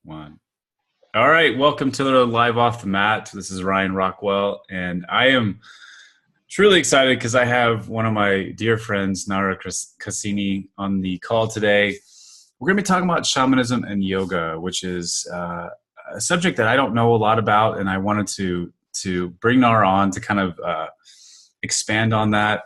One. All right, welcome to the Live Off the Mat. This is Ryan Rockwell, and I am truly excited because I have one of my dear friends, Nara Cassini, on the call today. We're going to be talking about shamanism and yoga, which is a subject that I don't know a lot about, and I wanted to bring Nara on to kind of expand on that.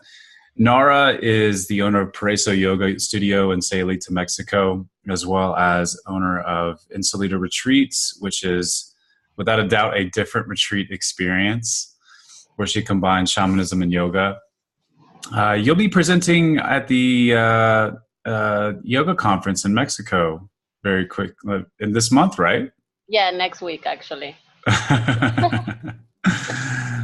Nara is the owner of Pareso Yoga Studio in Sayulita, Mexico, as well as owner of Insolita Retreats, which is without a doubt a different retreat experience where she combines shamanism and yoga. You'll be presenting at the yoga conference in Mexico very quick in this month, right? Yeah, next week, actually.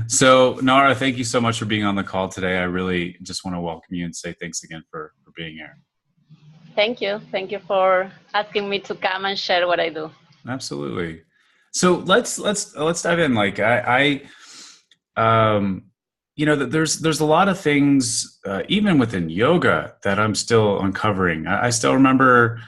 So, Nara, thank you so much for being on the call today. I really just want to welcome you and say thanks again for being here. Thank you. Thank you for asking me to come and share what I do. Absolutely. So let's dive in. Like there's a lot of things, even within yoga, that I'm still uncovering. I still remember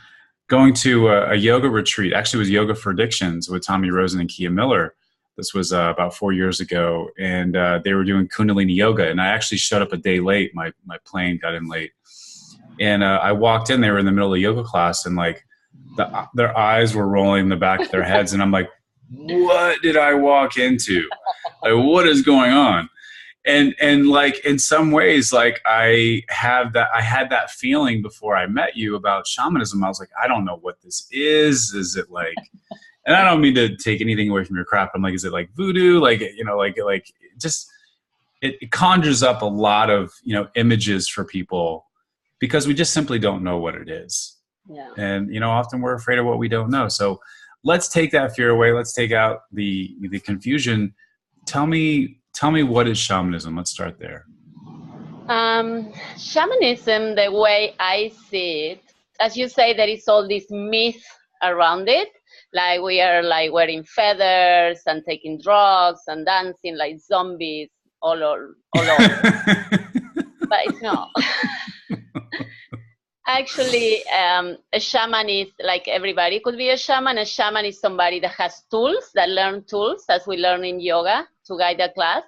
going to a yoga retreat. Actually, it was Yoga for Addictions with Tommy Rosen and Kia Miller. This was about 4 years ago, and they were doing Kundalini yoga. And I actually showed up a day late. My plane got in late, and I walked in. They were in the middle of yoga class, and like their eyes were rolling in the back of their heads, and I'm like, "What did I walk into? Like, what is going on?" And like in some ways, like I had that feeling before I met you about shamanism. I was like, I don't know what this is. Is it like? And I don't mean to take anything away from your craft. I'm like, is it like voodoo? Like, just it conjures up a lot of, images for people because we just simply don't know what it is. Yeah. And, often we're afraid of what we don't know. So let's take that fear away. Let's take out the confusion. Tell me what is shamanism? Let's start there. Shamanism, the way I see it, as you say, there is all this myth around it. Like we are like wearing feathers and taking drugs and dancing like zombies all over. But it's not. Actually, a shaman is like everybody could be a shaman. A shaman is somebody that has tools, that learn tools, as we learn in yoga, to guide the class,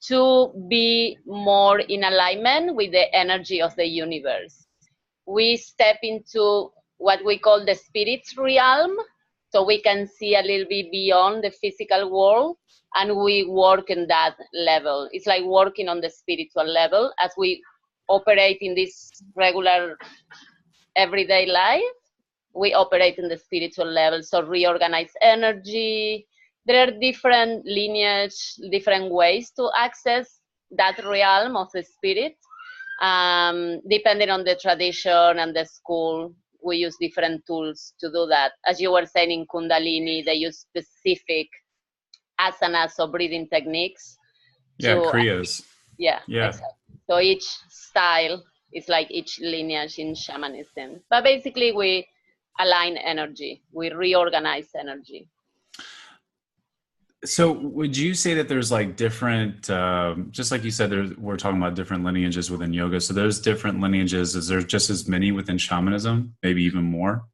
to be more in alignment with the energy of the universe. We step into what we call the spirit realm, so we can see a little bit beyond the physical world, and we work in that level. It's like working on the spiritual level as we operate in this regular everyday life. We operate in the spiritual level, so reorganize energy. There are different lineage, different ways to access that realm of the spirit. Depending on the tradition and the school, we use different tools to do that. As you were saying, in Kundalini, they use specific asanas or breathing techniques. Kriyas. Yeah. Exactly. So each style is like each lineage in shamanism. But basically, we align energy. We reorganize energy. So would you say that there's like different, just like you said, we're talking about different lineages within yoga. So there's different lineages. Is there just as many within shamanism, maybe even more?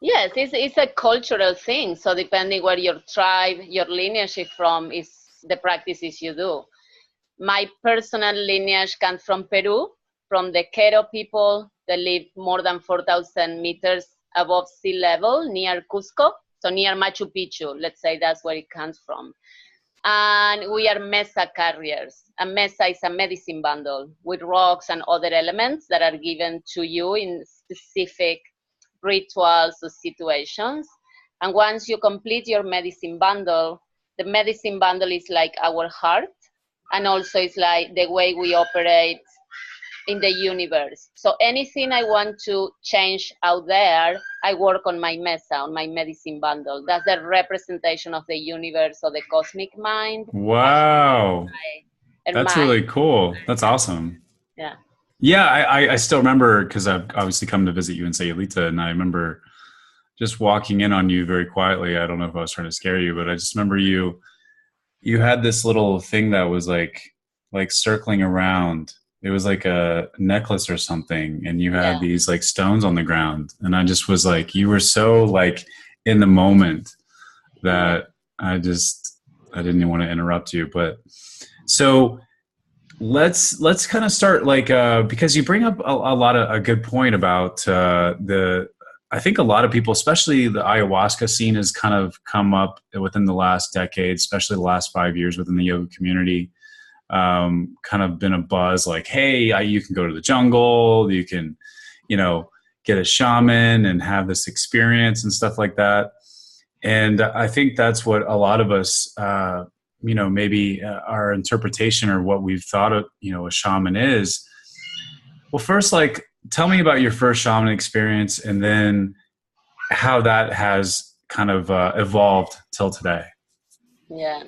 Yes, it's a cultural thing. So depending where your tribe, your lineage is from, is the practices you do. My personal lineage comes from Peru, from the Quero people that live more than 4,000 meters above sea level near Cusco. So near Machu Picchu, let's say that's where it comes from. And we are mesa carriers. A mesa is a medicine bundle with rocks and other elements that are given to you in specific rituals or situations. And once you complete your medicine bundle, the medicine bundle is like our heart, and also it's like the way we operate in the universe. So anything I want to change out there, I work on my mesa, on my medicine bundle. That's the representation of the universe or the cosmic mind. Wow. That's really cool. That's awesome. Yeah. Yeah, I still remember, because I've obviously come to visit you in Sayulita, and I remember just walking in on you very quietly. I don't know if I was trying to scare you, but I just remember you had this little thing that was like circling around. It was like a necklace or something, and you had these like stones on the ground, and I just was like, you were so like in the moment that I didn't even want to interrupt you, but so let's kind of start like because you bring up a lot of a good point about the I think a lot of people, especially the ayahuasca scene, has kind of come up within the last decade, especially the last 5 years within the yoga community. Kind of been a buzz like, hey, you can go to the jungle, you can, get a shaman and have this experience and stuff like that. And I think that's what a lot of us, maybe our interpretation or what we've thought of, a shaman is. Well, first, like, tell me about your first shaman experience and then how that has kind of evolved till today. Yeah.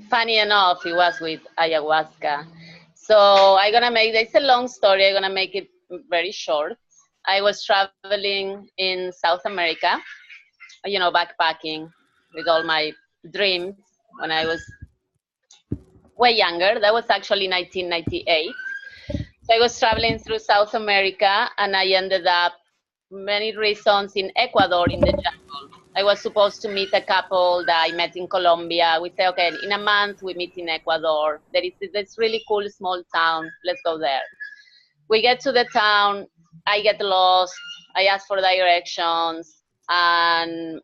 Funny enough, it was with ayahuasca. So it's a long story. I'm going to make it very short. I was traveling in South America, backpacking with all my dreams when I was way younger. That was actually 1998. So I was traveling through South America, and I ended up, many reasons, in Ecuador in the jungle. I was supposed to meet a couple that I met in Colombia. We say, okay, in a month we meet in Ecuador. There is this really cool small town. Let's go there. We get to the town. I get lost. I ask for directions, and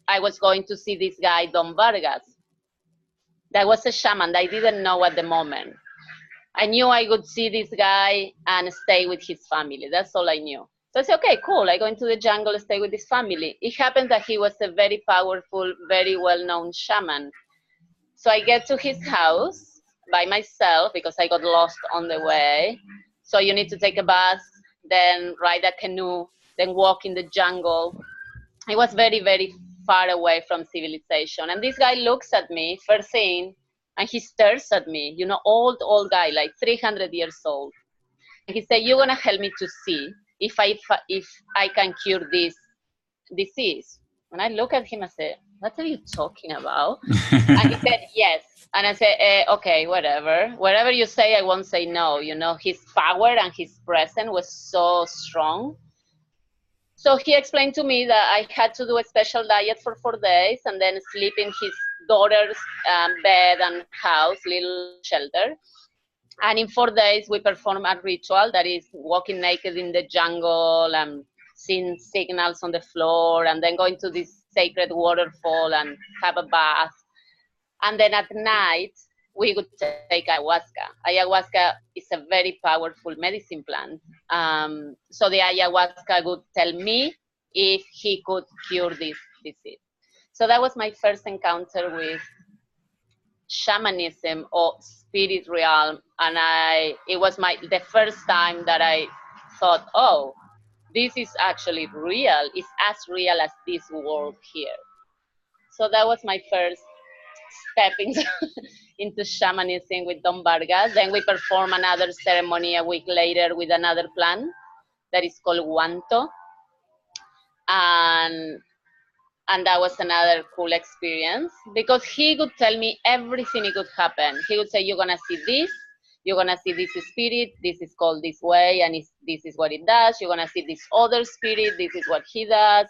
I was going to see this guy, Don Vargas. That was a shaman that I didn't know at the moment. I knew I would see this guy and stay with his family. That's all I knew. So I said, okay, cool. I go into the jungle, stay with his family. It happened that he was a very powerful, very well-known shaman. So I get to his house by myself because I got lost on the way. So you need to take a bus, then ride a canoe, then walk in the jungle. I was very, very far away from civilization. And this guy looks at me, first thing, and he stares at me, old guy, like 300 years old. And he said, you're going to help me to see if I can cure this disease. And I look at him and say, what are you talking about? And he said, yes. And I said, okay, whatever. Whatever you say, I won't say no. His power and his presence was so strong. So he explained to me that I had to do a special diet for 4 days and then sleep in his daughter's bed and house, little shelter. And in 4 days, we perform a ritual that is walking naked in the jungle and seeing signals on the floor, and then going to this sacred waterfall and have a bath. And then at night, we would take ayahuasca. Ayahuasca is a very powerful medicine plant. So the ayahuasca would tell me if he could cure this disease. So that was my first encounter with shamanism or spirit realm, and it was the first time that I thought, oh, this is actually real. It's as real as this world here. So that was my first step into shamanism with Don Vargas. Then we perform another ceremony a week later with another plant that is called guanto, and that was another cool experience because he would tell me everything it could happen. He would say, you're going to see this, you're going to see this spirit, this is called this way, and this is what it does. You're going to see this other spirit, this is what he does.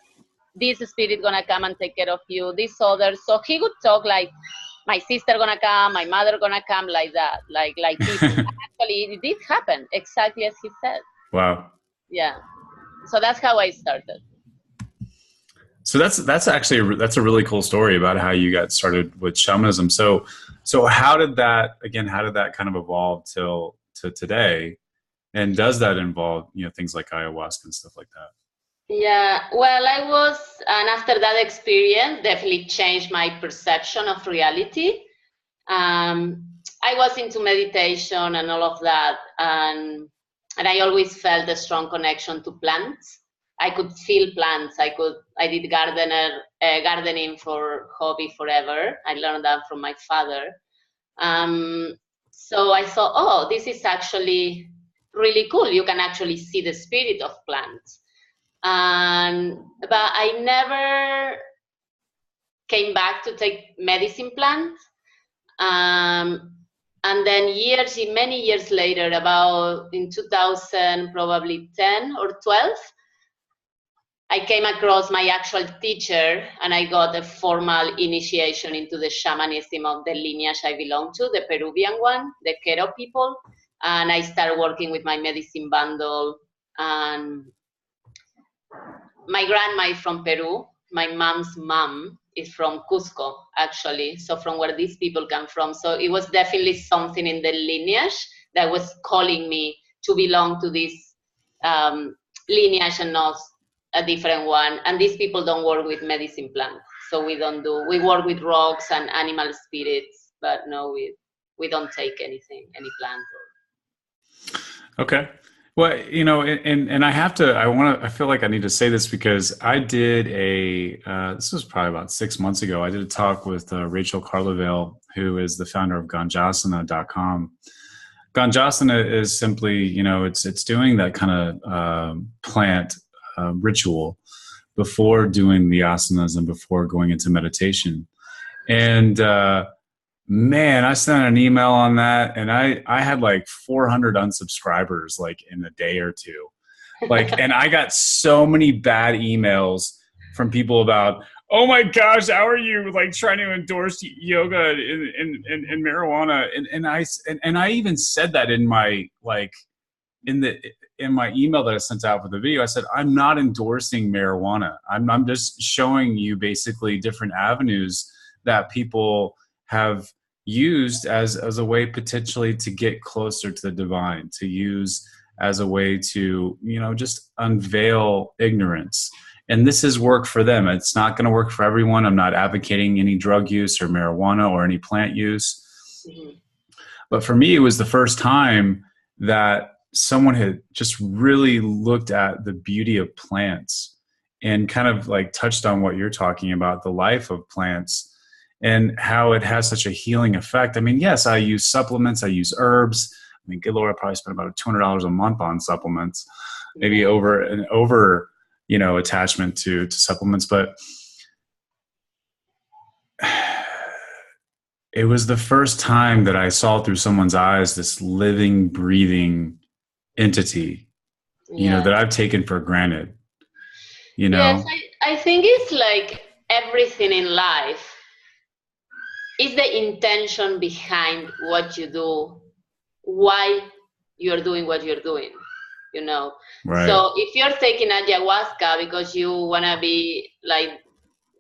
This spirit going to come and take care of you, this other. So he would talk like, my sister going to come, my mother going to come, like that, like this. Actually, it did happen exactly as he said. Wow. Yeah. So that's how I started. So that's actually that's a really cool story about how you got started with shamanism. So how did that kind of evolve to today, and does that involve things like ayahuasca and stuff like that? Yeah, well, and after that experience, definitely changed my perception of reality. I was into meditation and all of that, and I always felt a strong connection to plants. I could feel plants. I did gardening for hobby forever. I learned that from my father. So I thought, oh, this is actually really cool. You can actually see the spirit of plants. But I never came back to take medicine plants. And then many years later, about in 2000, probably 10 or 12, I came across my actual teacher, and I got a formal initiation into the shamanism of the lineage I belong to, the Peruvian one, the Quero people. And I started working with my medicine bundle. And my grandma is from Peru. My mom's mom is from Cusco, actually. So from where these people come from. So it was definitely something in the lineage that was calling me to belong to this lineage and not a different one. And these people don't work with medicine plants. So we work with rocks and animal spirits, but no, we don't take anything, any plant. Okay. Well, and I feel like I need to say this because I did this was probably about 6 months ago. I did a talk with Rachel Carlovale, who is the founder of Ganjasana.com. Ganjasana is simply, it's doing that kind of plant ritual before doing the asanas and before going into meditation. And man, I sent an email on that, and I had like 400 unsubscribers like in a day or two. And I got so many bad emails from people about, oh my gosh, how are you like trying to endorse yoga and marijuana? And I even said that in my in my email that I sent out for the video. I said, I'm not endorsing marijuana. I'm just showing you basically different avenues that people have used as a way potentially to get closer to the divine, to use as a way to, just unveil ignorance. And this is work for them. It's not going to work for everyone. I'm not advocating any drug use or marijuana or any plant use. Mm-hmm. But for me, it was the first time that someone had just really looked at the beauty of plants and kind of like touched on what you're talking about, the life of plants and how it has such a healing effect. I mean, yes, I use supplements, I use herbs. I mean, good Lord, I probably spend about $200 a month on supplements, maybe over attachment to supplements. But it was the first time that I saw through someone's eyes this living, breathing entity, that I've taken for granted. Yes, I think it's like everything in life is the intention behind what you do, why you're doing what you're doing, Right. So if you're taking ayahuasca because you want to be like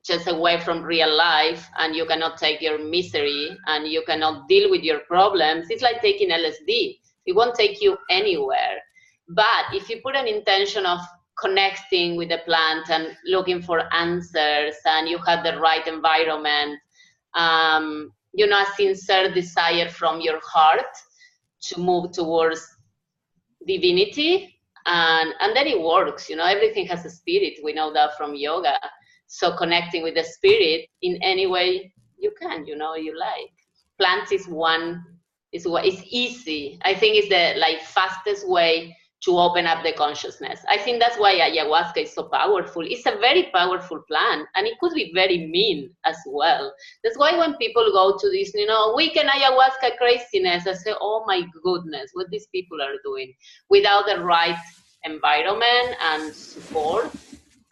just away from real life and you cannot take your misery and you cannot deal with your problems, it's like taking LSD. It won't take you anywhere. But if you put an intention of connecting with the plant and looking for answers and you have the right environment, a sincere desire from your heart to move towards divinity, and then it works. Everything has a spirit. We know that from yoga. So connecting with the spirit in any way you can, you like. Plants is it's easy. I think it's the fastest way to open up the consciousness. I think that's why ayahuasca is so powerful. It's a very powerful plant, and it could be very mean as well. That's why when people go to this, weekend ayahuasca craziness, I say, oh my goodness, what these people are doing without the right environment and support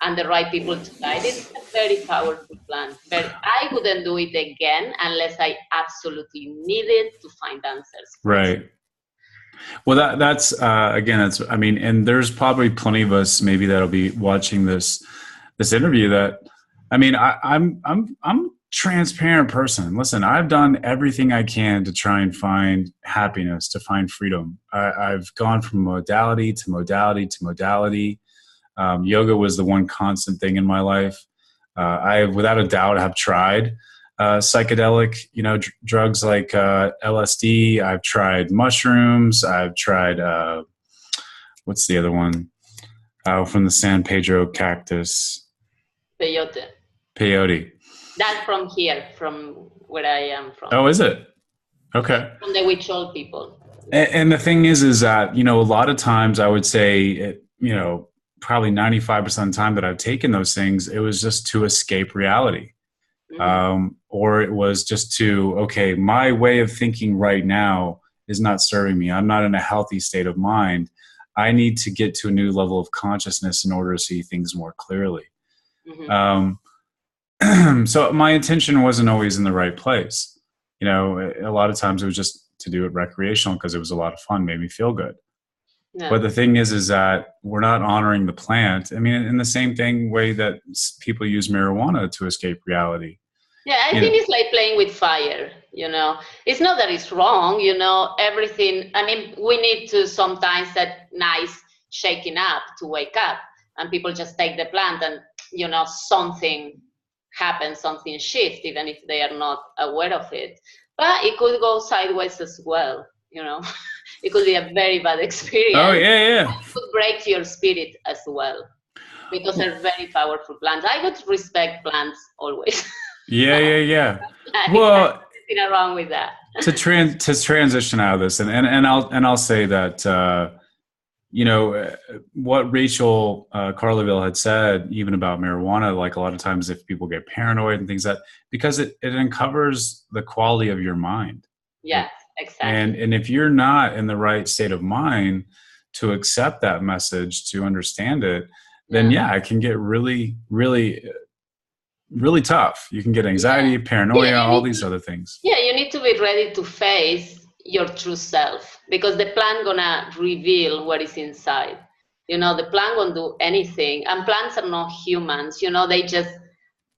and the right people to guide it. It's a very powerful plant. But I wouldn't do it again unless I absolutely needed to find answers. Right. Well, that's and there's probably plenty of us maybe that'll be watching this interview that, I'm a transparent person. Listen, I've done everything I can to try and find happiness, to find freedom. I've gone from modality to modality to modality. Yoga was the one constant thing in my life. I, without a doubt, have tried psychedelic, drugs like LSD. I've tried mushrooms. I've tried, what's the other one? From the San Pedro cactus. Peyote. That's from here, from where I am from. Oh, is it? Okay. From the Huichol people. And the thing is that, a lot of times I would say, probably 95% of the time that I've taken those things, it was just to escape reality. Mm-hmm. Or it was just my way of thinking right now is not serving me. I'm not in a healthy state of mind. I need to get to a new level of consciousness in order to see things more clearly. So my intention wasn't always in the right place. You know, a lot of times it was just to do it recreational because it was a lot of fun, made me feel good. Yeah. But the thing is that we're not honoring the plant. I mean, in the same way that people use marijuana to escape reality. Yeah, I think it's like playing with fire, you know. It's not that it's wrong, you know, everything. I mean, we need to sometimes that nice shaking up to wake up. And people just take the plant and, you know, something happens, something shifts, even if they are not aware of it. But it could go sideways as well, you know. It could be a very bad experience. Oh, yeah. It could break your spirit as well, because they're very powerful plants. I would respect plants always. Yeah. Well, nothing wrong with that. to transition out of this, and I'll say that you know what Rachel Carleville had said, even about marijuana, like a lot of times if people get paranoid and things that because it uncovers the quality of your mind. Yes, exactly. And if you're not in the right state of mind to accept that message, to understand it, then it can get really tough. You can get anxiety, paranoia, all these other things. Yeah, you need to be ready to face your true self, because the plant gonna reveal what is inside. You know, the plant won't do anything, and plants are not humans. You know, they just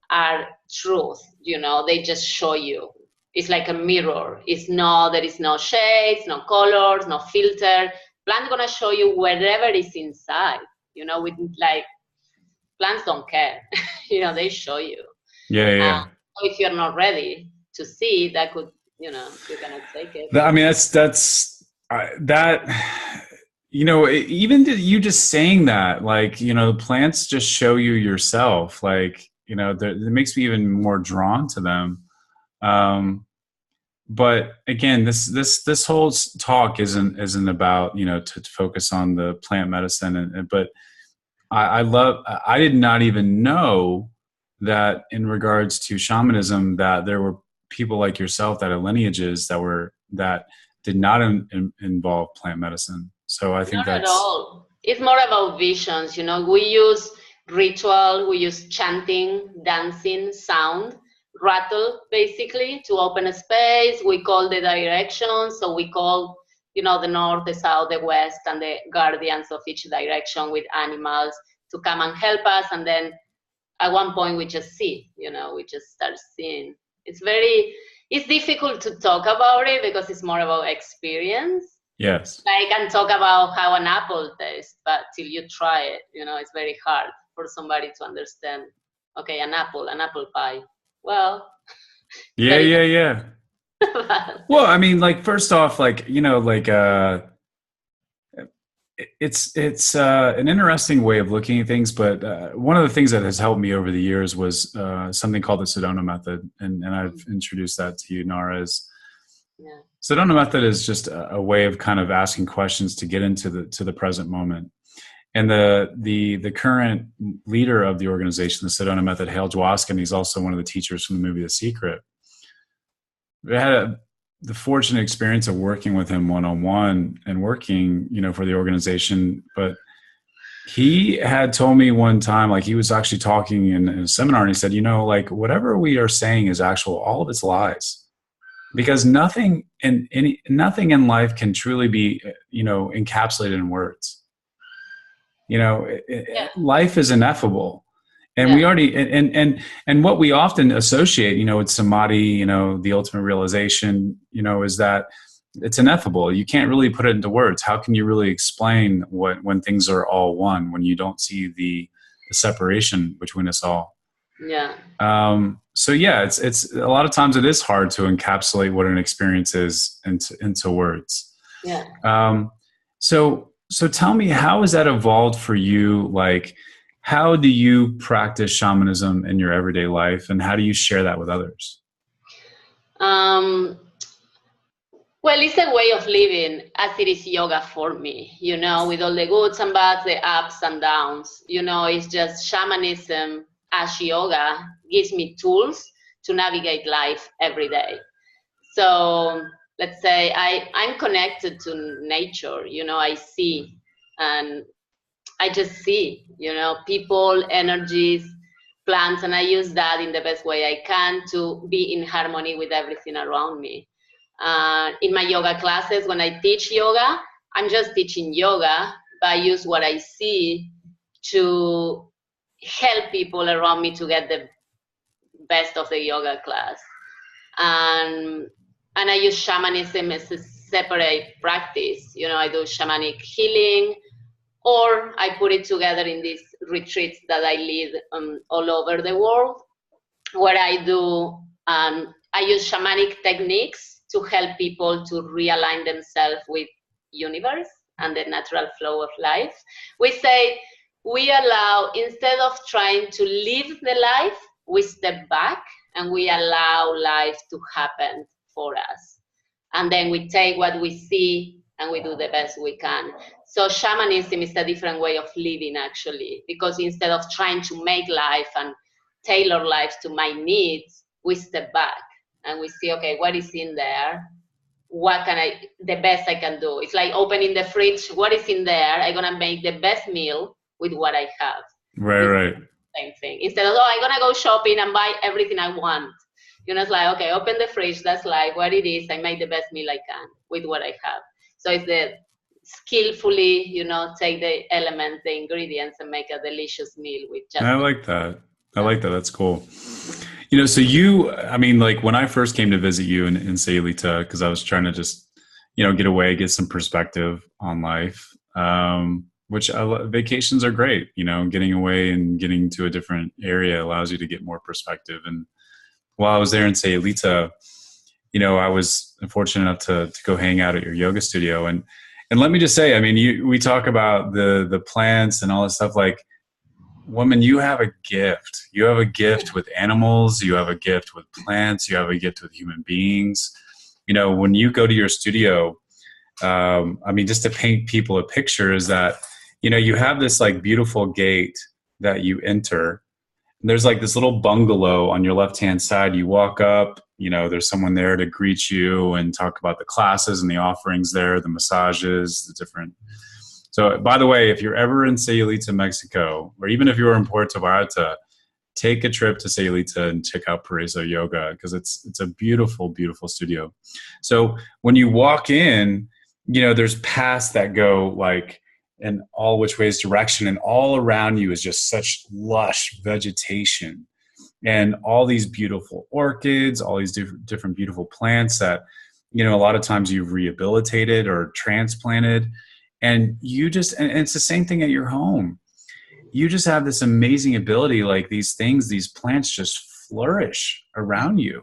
are truth. You know, they just show you. It's like a mirror. There is no shades, no colors, no filter. Plant gonna show you whatever is inside. You know, with like plants don't care. You know, they show you. Yeah. So if you're not ready to see, that could, you know, you cannot take it. I mean, that's you know, even you just saying that, like, you know, plants just show you yourself, like, you know, it makes me even more drawn to them. But again, this whole talk isn't about, you know, to focus on the plant medicine, but I did not even know that in regards to shamanism, that there were people like yourself that had lineages that did not involve plant medicine. So I think not at all. It's more about visions. You know, we use ritual, we use chanting, dancing, sound, rattle, basically, to open a space. We call the directions. So we call, you know, the north, the south, the west, and the guardians of each direction with animals to come and help us. And then at one point we just see, you know, we just start seeing. It's difficult to talk about it because it's more about experience. Yes. I can talk about how an apple tastes, but till you try it, you know, it's very hard for somebody to understand, okay, an apple pie. Well. Yeah. Well, I mean, like, first off, like, you know, like, it's an interesting way of looking at things, but one of the things that has helped me over the years was something called the Sedona method, and I've introduced that to you, Nara. Sedona method is just a way of kind of asking questions to get into the present moment. And the current leader of the organization, the Sedona method, Hale Dwoskin, he's also one of the teachers from the movie The Secret. We had the fortunate experience of working with him one-on-one and working, you know, for the organization. But he had told me one time, like, he was actually talking in a seminar, and he said, you know, like, whatever we are saying is actual, all of it's lies, because nothing in life can truly be, you know, encapsulated in words. You know, life is ineffable. And we already, and what we often associate, you know, with samadhi, you know, the ultimate realization, you know, is that it's ineffable. You can't really put it into words. How can you really explain when things are all one, when you don't see the separation between us all? Yeah. So yeah, it's a lot of times it is hard to encapsulate what an experience is into words. Yeah. So tell me, how has that evolved for you? Like, how do you practice shamanism in your everyday life, and how do you share that with others? Well, it's a way of living, as it is yoga for me, you know, with all the goods and bads, the ups and downs. You know, it's just shamanism as yoga gives me tools to navigate life every day. So let's say I'm connected to nature, you know, I see And I just see, people, energies, plants, and I use that in the best way I can to be in harmony with everything around me. In my yoga classes, when I teach yoga, I'm just teaching yoga, but I use what I see to help people around me to get the best of the yoga class. And I use shamanism as a separate practice. I do shamanic healing, or I put it together in these retreats that I lead all over the world, where I do, I use shamanic techniques to help people to realign themselves with universe and the natural flow of life. We say we allow, instead of trying to live the life, we step back and we allow life to happen for us. And then we take what we see and we do the best we can. So shamanism is a different way of living, actually, because instead of trying to make life and tailor life to my needs, we step back and we see, okay, what is in there? What can the best I can do? It's like opening the fridge. What is in there? I'm going to make the best meal with what I have. Right. Same thing. Instead of, I'm going to go shopping and buy everything I want. It's like, okay, open the fridge. That's like what it is. I make the best meal I can with what I have. So it's the skillfully, take the elements, the ingredients, and make a delicious meal with just. I like that. That's cool. So like when I first came to visit you in Sayulita, because I was trying to just, get away, get some perspective on life, which vacations are great. Getting away and getting to a different area allows you to get more perspective. And while I was there in Sayulita, I was fortunate enough to go hang out at your yoga studio. And let me just say, I mean, we talk about the plants and all this stuff. Like, woman, you have a gift. You have a gift with animals. You have a gift with plants. You have a gift with human beings. When you go to your studio, just to paint people a picture is that, you have this like beautiful gate that you enter. And there's like this little bungalow on your left-hand side. You walk up, there's someone there to greet you and talk about the classes and the offerings there, the massages, the different. So, by the way, if you're ever in Sayulita, Mexico, or even if you're in Puerto Vallarta, take a trip to Sayulita and check out Paraiso Yoga, because it's a beautiful, beautiful studio. So when you walk in, there's paths that go like in all which ways direction, and all around you is just such lush vegetation and all these beautiful orchids, all these different beautiful plants that, a lot of times you've rehabilitated or transplanted. And and it's the same thing at your home. You just have this amazing ability, like these plants just flourish around you,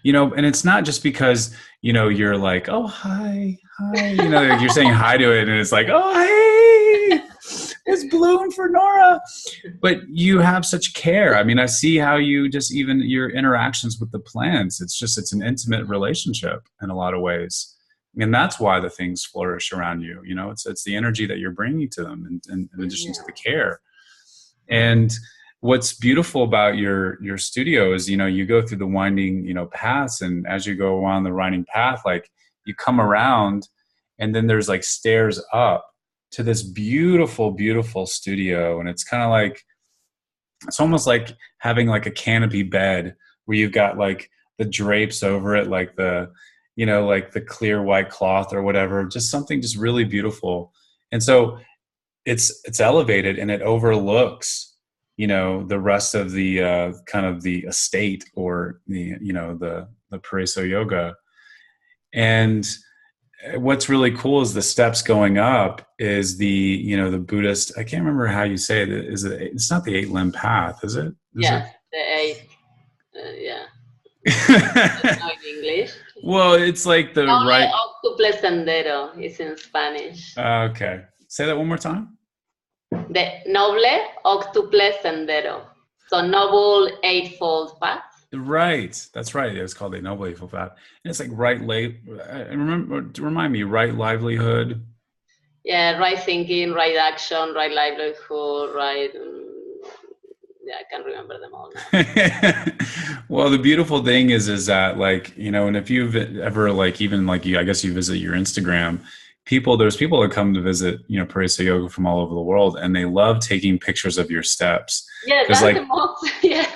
and it's not just because, you're like, oh, hi, you're saying hi to it. And it's like, oh, hey, it's bloom for Nora. But you have such care. I mean, I see how you just, even your interactions with the plants, it's an intimate relationship in a lot of ways. And that's why the things flourish around you. It's the energy that you're bringing to them, in addition to the care. And what's beautiful about your studio is, you go through the winding, paths, and as you go along the winding path, like you come around, and then there's like stairs up to this beautiful, beautiful studio. And it's kind of like, it's almost like having like a canopy bed where you've got like the drapes over it, like the, like the clear white cloth or whatever, just something just really beautiful. And so it's elevated, and it overlooks, the rest of the kind of the estate, or the Paraiso Yoga. And what's really cool is the steps going up is the Buddhist, I can't remember how you say it. It's not the 8-limb path, is it? The 8. Yeah. In English. Well, it's like the Noble right. Octuple Sendero is in Spanish. Okay. Say that one more time. The Noble Octuple Sendero. So Noble Eightfold Path. Right. That's right. It's called the Noble Eightfold Path. And it's like remind me, right livelihood. Yeah, right thinking, right action, right livelihood, right. Yeah, I can't remember them all now. Well, the beautiful thing is that, like, and if you've ever, like, even like you, I guess you visit your Instagram, there's people that come to visit, Parisa Yoga from all over the world, and they love taking pictures of your steps. Yeah, Because that's like, the most. Yeah.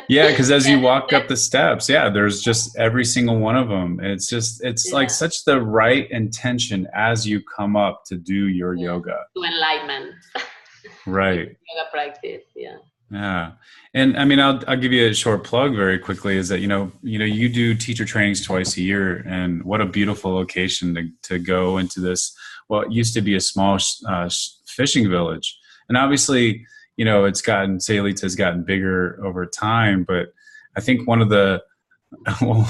yeah, because as Yeah, you walk up the steps, yeah, there's just every single one of them. And it's like yeah, such the right intention as you come up to do your yeah. yoga. To enlightenment. Right. Yoga practice. Yeah. Yeah. And I mean, I'll give you a short plug very quickly is that, you do teacher trainings twice a year, and what a beautiful location to go into this, what used to be a small fishing village. And obviously, Sayulita has gotten bigger over time, but I think one of the, well,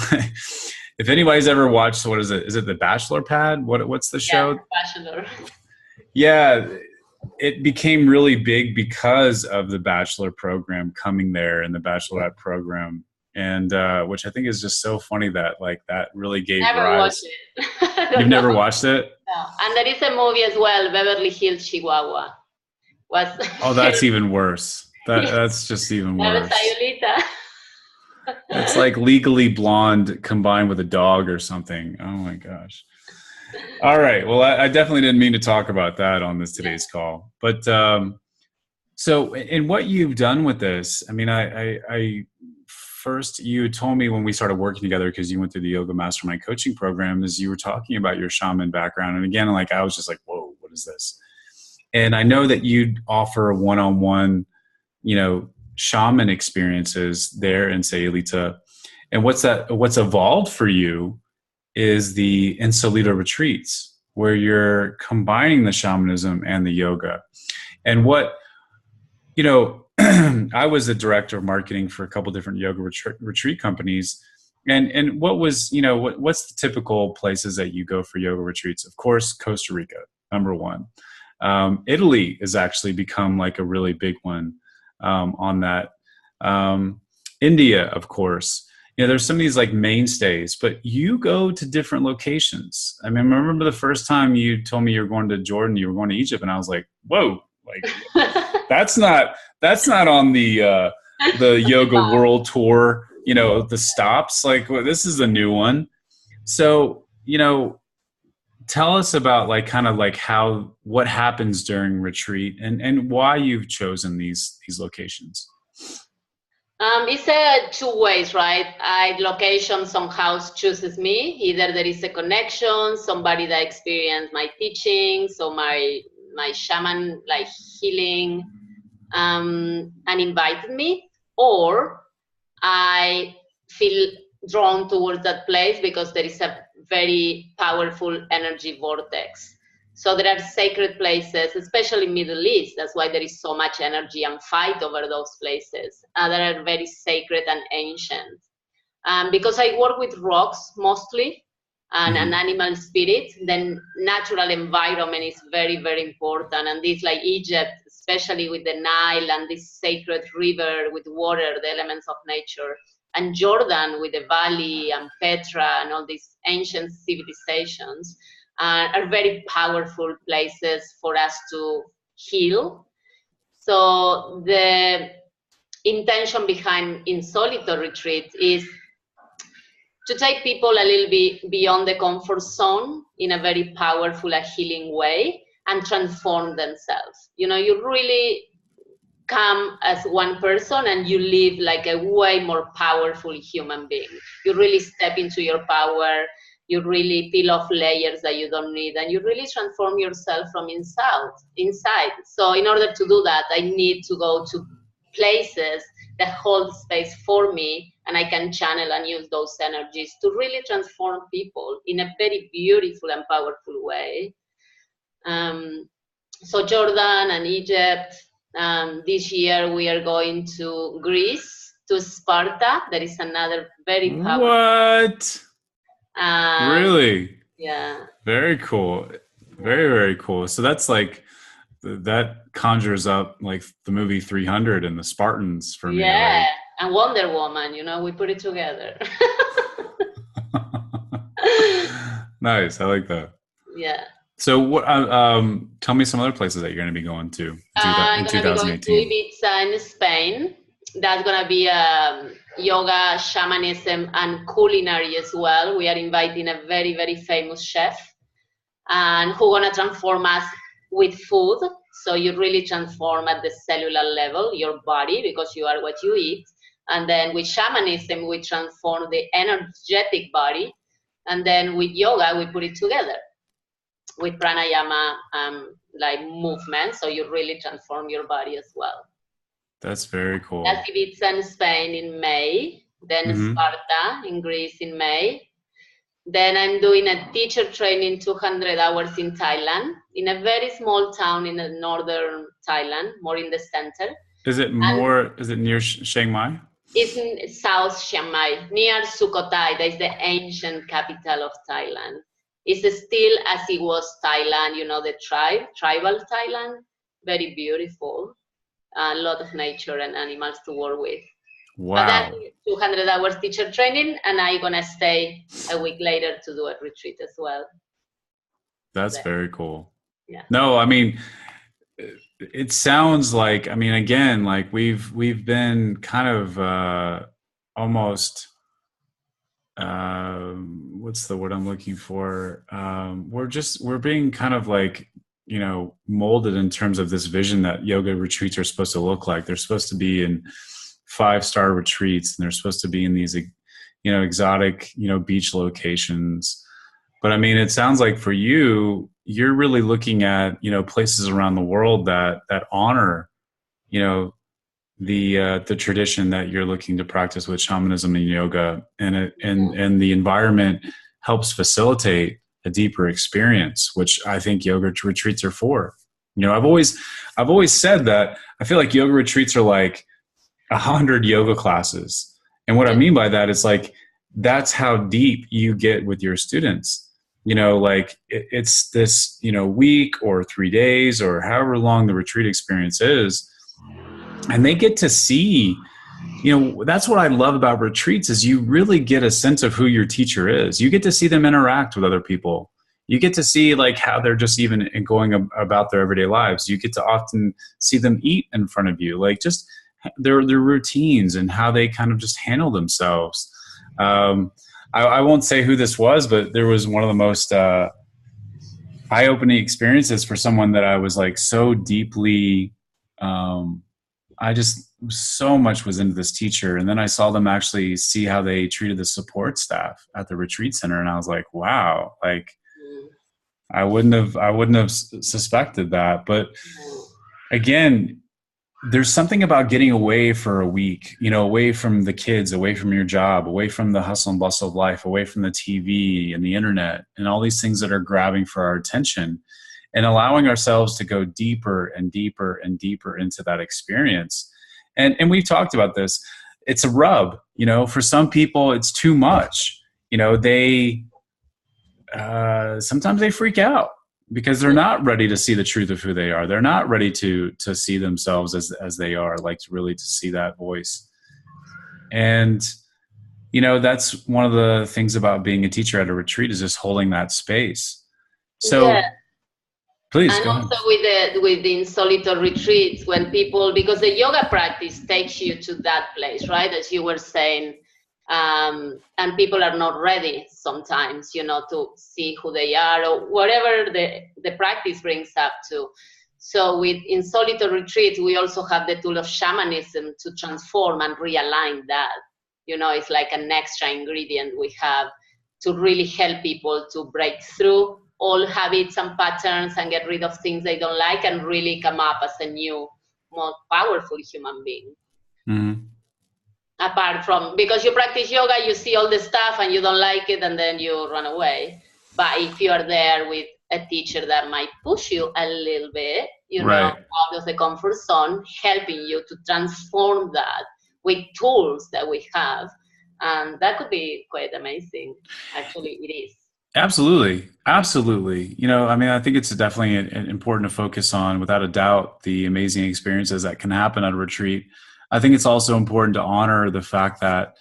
if anybody's ever watched, what is it? Is it The Bachelor Pad? What's the show? Yeah, Bachelor. Yeah, it became really big because of the Bachelor program coming there and the Bachelorette program, and which I think is just so funny that like that really gave Never watched rise. it. You've never watched it? No. And there is a movie as well, Beverly Hills Chihuahua. Oh, that's even worse. That's just even worse. Sayulita. It's like Legally Blonde combined with a dog or something. Oh my gosh. All right. Well, I definitely didn't mean to talk about that on today's call. But so in what you've done with this, I mean, I first, you told me when we started working together, because you went through the Yoga Mastermind coaching program, is you were talking about your shaman background. And again, like I was just like, whoa, what is this? And I know that you offer one-on-one, shaman experiences there in Sayulita. And what's evolved for you is the Insolita retreats, where you're combining the shamanism and the yoga. And what, I was the director of marketing for a couple different yoga retreat companies. And what was, what's the typical places that you go for yoga retreats? Of course, Costa Rica, number one. Italy has actually become like a really big one on that. India, of course. There's some of these like mainstays, but you go to different locations. I mean, I remember the first time you told me you were going to Jordan, you were going to Egypt, and I was like, whoa, like that's not on the yoga world tour, the stops. Like, well, this is a new one. So, tell us about like kind of like what happens during retreat and why you've chosen these locations. It's two ways, right? Location somehow chooses me. Either there is a connection, somebody that experienced my teaching, so my shaman like healing, and invited me, or I feel drawn towards that place because there is a very powerful energy vortex. So there are sacred places, especially Middle East. That's why there is so much energy and fight over those places that are very sacred and ancient. Because I work with rocks mostly and an animal spirit, then natural environment is very, very important. And this like Egypt, especially with the Nile and this sacred river with water, the elements of nature, and Jordan with the valley and Petra and all these ancient civilizations are very powerful places for us to heal. So the intention behind Insolito retreat is to take people a little bit beyond the comfort zone in a very powerful and healing way and transform themselves. You really come as one person and you live like a way more powerful human being. You really step into your power. You really peel off layers that you don't need, and you really transform yourself from inside. So in order to do that, I need to go to places that hold space for me, and I can channel and use those energies to really transform people in a very beautiful and powerful way. So Jordan and Egypt. This year we are going to Greece, to Sparta. That is another very powerful. What? Really? Yeah. Very cool. Very, very cool. So that's like, that conjures up like the movie 300 and the Spartans for me. Yeah, like. and Wonder Woman, we put it together. Nice. I like that. Yeah. So what? Tell me some other places that you're going to be going to in 2018. I'm going to Ibiza in Spain. That's going to be yoga, shamanism, and culinary as well. We are inviting a very, very famous chef and who gonna transform us with food. So you really transform at the cellular level your body because you are what you eat. And then with shamanism, we transform the energetic body. And then with yoga, we put it together with pranayama, like movement. So you really transform your body as well. That's very cool. That's Ibiza in Spain in May, then Sparta in Greece in May. Then I'm doing a teacher training 200 hours in Thailand, in a very small town in the northern Thailand, more in the center. Is it near Chiang Mai? It's in South Chiang Mai, near Sukhothai. That is the ancient capital of Thailand. It's still as it was Thailand, you know, the tribal Thailand. Very beautiful. A lot of nature and animals to work with. Wow. But that's 200 hours teacher training, and I'm going to stay a week later to do a retreat as well. That's very cool. Yeah. No, I mean, it sounds like, I mean, again, like we've been kind of almost, what's the word I'm looking for? We're being kind of like, you know, molded in terms of this vision that yoga retreats are supposed to look like. They're supposed to be in 5-star retreats, and they're supposed to be in these, you know, exotic, you know, beach locations. But I mean, it sounds like for you, you're really looking at, you know, places around the world that honor, you know, the tradition that you're looking to practice with shamanism and yoga, and the environment helps facilitate a deeper experience, which I think yoga retreats are for. You know, I've always said that I feel like yoga retreats are like 100 yoga classes. And what I mean by that is like, that's how deep you get with your students. You know, like it's this, you know, week or 3 days or however long the retreat experience is. And they get to see, you know, that's what I love about retreats is you really get a sense of who your teacher is. You get to see them interact with other people. You get to see like how they're just even going about their everyday lives. You get to often see them eat in front of you, like just their routines and how they kind of just handle themselves. I won't say who this was, but there was one of the most eye-opening experiences for someone that I was like so deeply, I just so much was into this teacher. And then I saw them actually see how they treated the support staff at the retreat center. And I was like, wow, like I wouldn't have suspected that. But again, there's something about getting away for a week, you know, away from the kids, away from your job, away from the hustle and bustle of life, away from the TV and the internet and all these things that are grabbing for our attention, and allowing ourselves to go deeper and deeper and deeper into that experience. And we've talked about this. It's a rub, you know, for some people it's too much. You know, they sometimes they freak out because they're not ready to see the truth of who they are. They're not ready to see themselves as they are, like really to see that voice. And, you know, that's one of the things about being a teacher at a retreat is just holding that space. So yeah. Please and go also ahead. with the solitary retreats, when people, because the yoga practice takes you to that place, right? As you were saying, and people are not ready sometimes, you know, to see who they are or whatever the practice brings up to. So in solitary retreat, we also have the tool of shamanism to transform and realign that. You know, it's like an extra ingredient we have to really help people to break through all habits and patterns and get rid of things they don't like and really come up as a new, more powerful human being. Mm-hmm. Apart from, because you practice yoga, you see all the stuff and you don't like it and then you run away. But if you are there with a teacher that might push you a little bit, you know, out of the comfort zone, helping you to transform that with tools that we have, and that could be quite amazing. Actually, it is. Absolutely. Absolutely. You know, I mean, I think it's definitely important to focus on, without a doubt, the amazing experiences that can happen at a retreat. I think it's also important to honor the fact that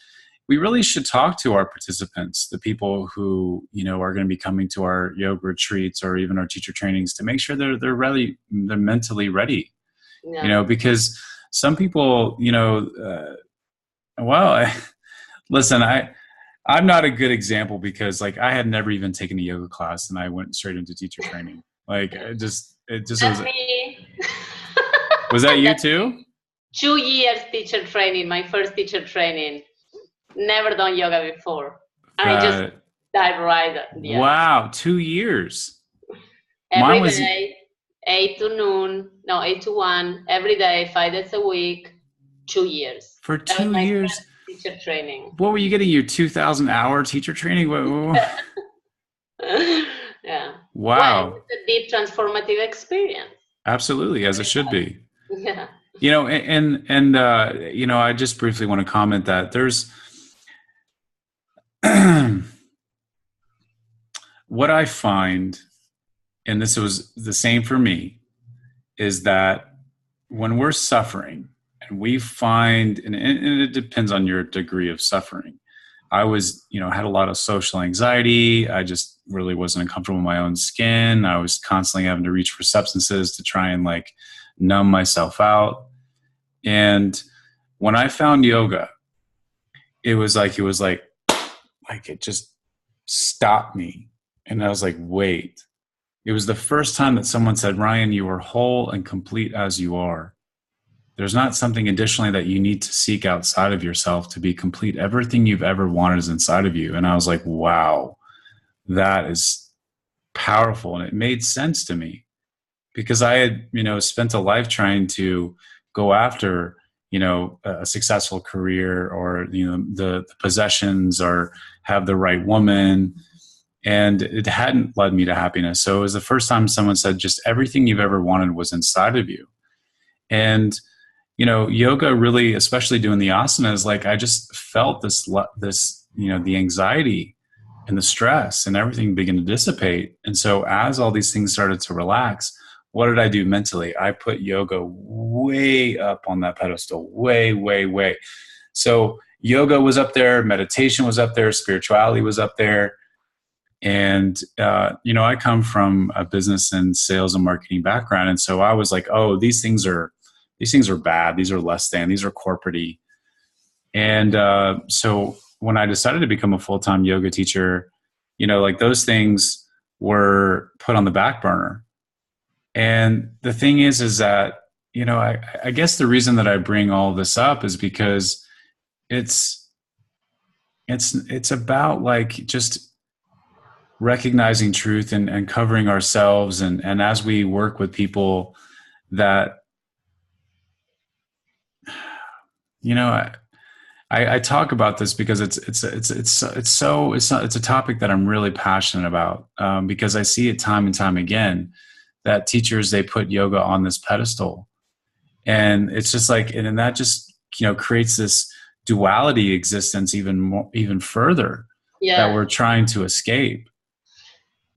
we really should talk to our participants, the people who, you know, are going to be coming to our yoga retreats or even our teacher trainings, to make sure they're ready, they're mentally ready, you know, because some people, you know, listen, I'm not a good example because like I had never even taken a yoga class and I went straight into teacher training. Like it just That's me. was that you That's too? 2 years teacher training, my first teacher training. Never done yoga before. I just That dive right, yeah. wow, 2 years. Mine Every was day, 8 to noon, no, 8 to 1, every day, 5 days a week, 2 years. for That was two my years. first teacher training. What were you getting? Your 2,000 hour teacher training? Yeah. Well, it Wow, was a deep transformative experience. absolutely, as it should be. Yeah. You know, and you know, I just briefly want to comment that there's what I find, and this was the same for me, is that when we're suffering and we find, and it depends on your degree of suffering. I was, you know, had a lot of social anxiety. I just really wasn't comfortable in my own skin. I was constantly having to reach for substances to try and like numb myself out. And when I found yoga, it was like it just stopped me. And I was like, wait. It was the first time that someone said, Ryan, you are whole and complete as you are. There's not something additionally that you need to seek outside of yourself to be complete. Everything you've ever wanted is inside of you. And I was like, wow, that is powerful. And it made sense to me because I had, you know, spent a life trying to go after, you know, a successful career or, you know, the possessions or have the right woman. And it hadn't led me to happiness. So it was the first time someone said, just everything you've ever wanted was inside of you. And, you know, yoga really, especially doing the asanas, like I just felt this, you know, the anxiety and the stress and everything began to dissipate. And so as all these things started to relax, what did I do mentally? I put yoga way up on that pedestal, way, way, way. So yoga was up there, meditation was up there, spirituality was up there. And, you know, I come from a business and sales and marketing background. And so I was like, oh, these things are bad. These are less than, these are corporate-y. And so when I decided to become a full-time yoga teacher, you know, like those things were put on the back burner. And the thing is that, you know, I guess the reason that I bring all this up is because it's about like just recognizing truth and covering ourselves. And as we work with people that, you know, I talk about this because it's a topic that I'm really passionate about, because I see it time and time again that teachers, they put yoga on this pedestal, and it's just like, and that just, you know, creates this duality existence even further that we're trying to escape.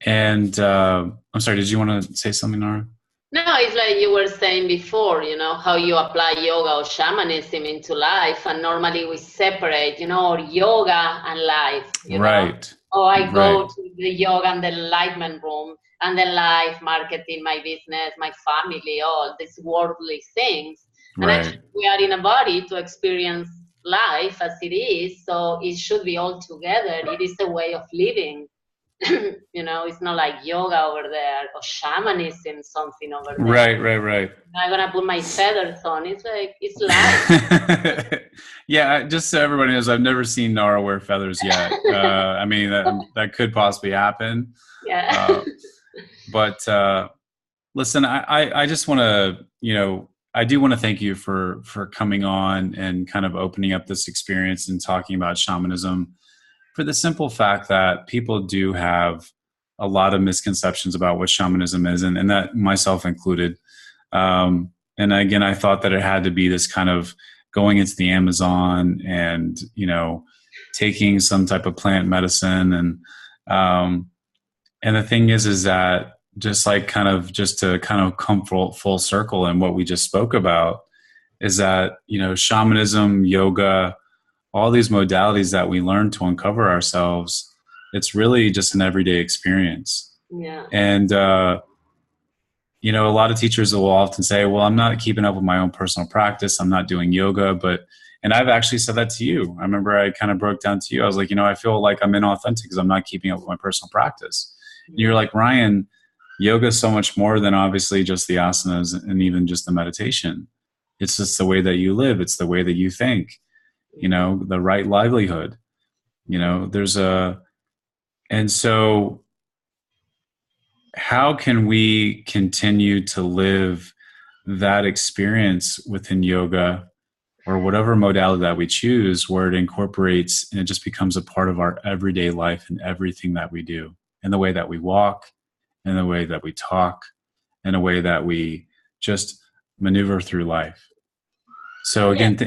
And I'm sorry, did you want to say something, Nara? No, it's like you were saying before, you know, how you apply yoga or shamanism into life. And normally we separate, you know, or yoga and life, you know. Or I go to the yoga and the enlightenment room and then life, marketing, my business, my family, all these worldly things. And actually we are in a body to experience life as it is. So it should be all together. It is a way of living. You know, it's not like yoga over there or shamanism something over there. Right. I'm not gonna put my feathers on. It's like, it's life. Yeah, just so everybody knows, I've never seen Nara wear feathers yet. I mean, that could possibly happen. Yeah. But listen, I just want to, you know, I do want to thank you for coming on and kind of opening up this experience and talking about shamanism, for the simple fact that people do have a lot of misconceptions about what shamanism is, and that myself included. And again, I thought that it had to be this kind of going into the Amazon and, you know, taking some type of plant medicine. And the thing is that just like just to come full circle in what we just spoke about, is that, you know, shamanism, yoga, all these modalities that we learn to uncover ourselves, it's really just an everyday experience. Yeah. And, you know, a lot of teachers will often say, well, I'm not keeping up with my own personal practice. I'm not doing yoga, And I've actually said that to you. I remember I kind of broke down to you. I was like, I feel like I'm inauthentic because I'm not keeping up with my personal practice. And you're like, Ryan, yoga is so much more than obviously just the asanas and even just the meditation. It's just the way that you live. It's the way that you think, the right livelihood, and so how can we continue to live that experience within yoga or whatever modality that we choose, where it incorporates and it just becomes a part of our everyday life and everything that we do, in the way that we walk, in the way that we talk, in a way that we just maneuver through life. So again,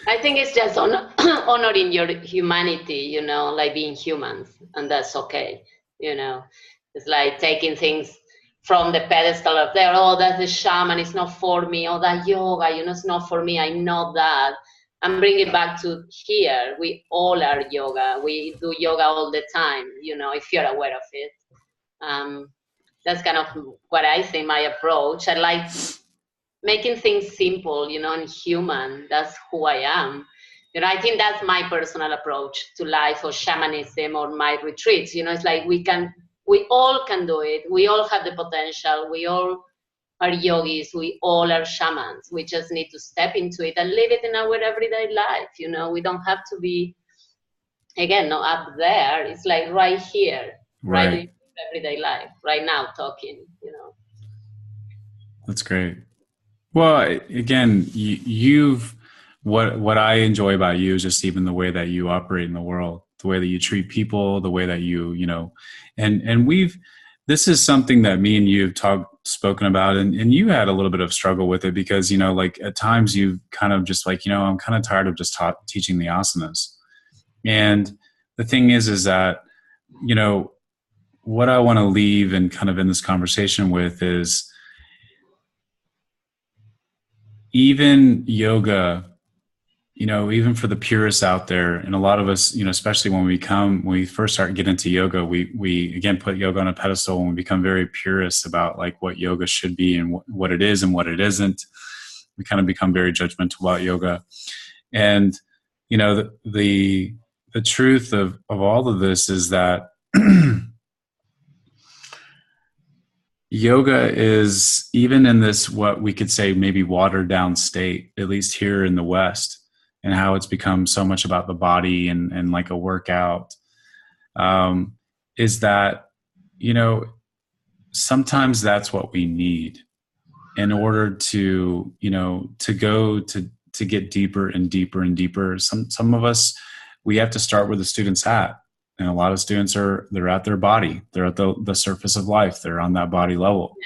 I think it's just honoring your humanity, like being humans, and that's okay. It's like taking things from the pedestal of there. Oh, that's the shaman. It's not for me. Oh, that yoga, it's not for me. I'm not that. And bring it back to here. We all are yoga. We do yoga all the time. If you're aware of it. That's kind of what I think my approach. I like making things simple, and human. That's who I am. I think that's my personal approach to life or shamanism or my retreats. It's like we all can do it. We all have the potential. We all are yogis. We all are shamans. We just need to step into it and live it in our everyday life. We don't have to be, again, not up there. It's like right here, right in everyday life, right now talking, That's great. Well, again, you've what I enjoy about you is just even the way that you operate in the world, the way that you treat people, the way that you and this is something that me and you have spoken about, and you had a little bit of struggle with it because like at times you kind of just like I'm kind of tired of just teaching the asanas, and the thing is that what I want to leave and kind of in this conversation with is, even yoga, even for the purists out there, and a lot of us, especially when we first start getting into yoga, we again put yoga on a pedestal and we become very purist about like what yoga should be and what it is and what it isn't. We kind of become very judgmental about yoga. And, the truth of all of this is that yoga is, even in this, what we could say maybe watered down state, at least here in the West, and how it's become so much about the body and like a workout, is that, sometimes that's what we need in order to, to get deeper and deeper and deeper. Some of us, we have to start where the student's at. And a lot of students they're at their body. They're at the surface of life. They're on that body level.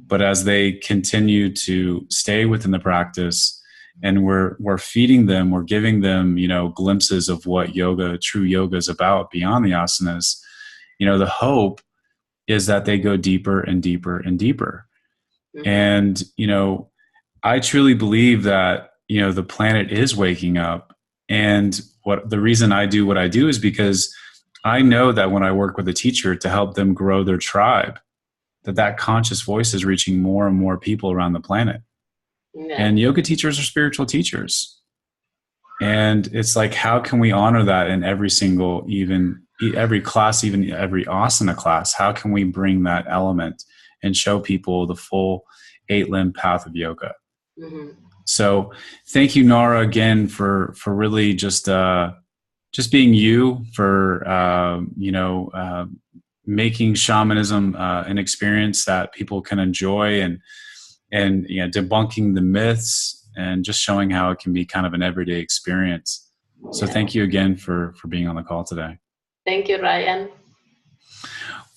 But as they continue to stay within the practice, and we're feeding them, we're giving them, glimpses of what true yoga is about beyond the asanas, the hope is that they go deeper and deeper and deeper. Mm-hmm. And, I truly believe that, the planet is waking up. And the reason I do what I do is because I know that when I work with a teacher to help them grow their tribe, that conscious voice is reaching more and more people around the planet. Yeah. And yoga teachers are spiritual teachers. And it's like, how can we honor that in every class, even every asana class? How can we bring that element and show people the full 8-limb path of yoga? Mm-hmm. So thank you, Nara, again, for really just being you, for, making shamanism an experience that people can enjoy, and debunking the myths and just showing how it can be kind of an everyday experience. So thank you again for being on the call today. Thank you, Ryan.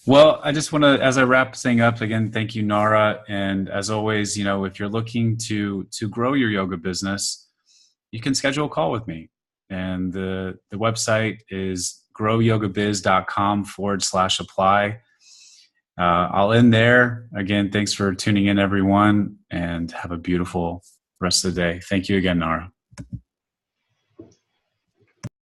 Well, I just want to, as I wrap this thing up, again, thank you, Nara. And as always, if you're looking to grow your yoga business, you can schedule a call with me. And the website is growyogabiz.com/apply. I'll end there. Again, thanks for tuning in, everyone, and have a beautiful rest of the day. Thank you again, Nara.